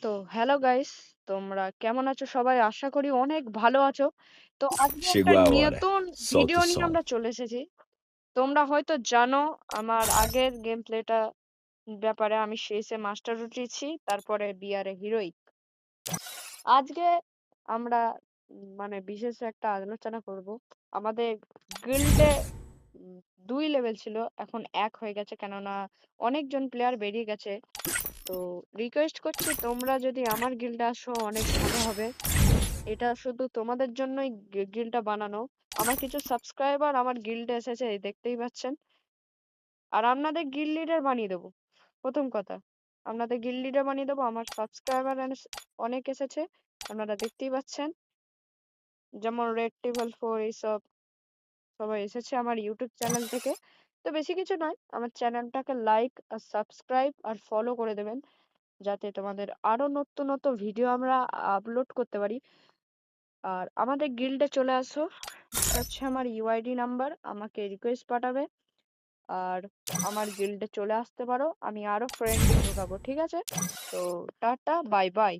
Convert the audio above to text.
তো hello guys, তোমরা কেমন আছো? সবাই আশা করি অনেক ভালো আছো। তো আজকে একটা Chegou a hora. নতুন Solta ভিডিও o নিয়ে som. আমরা চলে এসেছি। তোমরা হয়তো জানো আমার আগের গেম প্লেটা ব্যাপারে আমি সিএস এ মাস্টার উঠিয়েছি, তারপরে বিআর এ হিরোইক। আজকে আমরা মানে বিশেষ একটা আলোচনা করব। আমাদের গিল্ডে ২ লেভেল ছিল, এখন ১ হয়ে গেছে কেননা অনেকজন প্লেয়ার বেরিয়ে গেছে। তো রিকোয়েস্ট করছি তোমরা যদি আমার গিল্ডে আসো অনেক ভালো হবে। এটা শুধু তোমাদের জন্যই গিল্ডটা বানানো। আমার কিছু সাবস্ক্রাইবার আমার গিল্ডে এসেছে, এই দেখতেই পাচ্ছেন। আর আপনাদের গিল্ড লিডার বানিয়ে দেবো। প্রথম কথা, আপনাদের গিল্ড লিডার বানিয়ে দেবো। আমার সাবস্ক্রাইবার অনেক এসেছে, আপনারা দেখতেই পাচ্ছেন। যেমন রেড টেবল 4 এইসব সবাই এসেছে আমার ইউটিউব চ্যানেল থেকে। তো বেশি কিছু নয়, আমার চ্যানেলটাকে লাইক আর সাবস্ক্রাইব আর ফলো করে দেবেন, যাতে তোমাদের আরো নতুন নতুন ভিডিও আমরা আপলোড করতে পারি। আর আমাদের গিল্ডে চলে আসো, এটা হচ্ছে আমার ইউআইডি নাম্বার, আমাকে রিকোয়েস্ট পাঠাবে আর আমার গিল্ডে চলে আসতে পারো। আমি আরো ফ্রেন্ড ঢোকাবো, ঠিক আছে? তো টাটা, বাই বাই।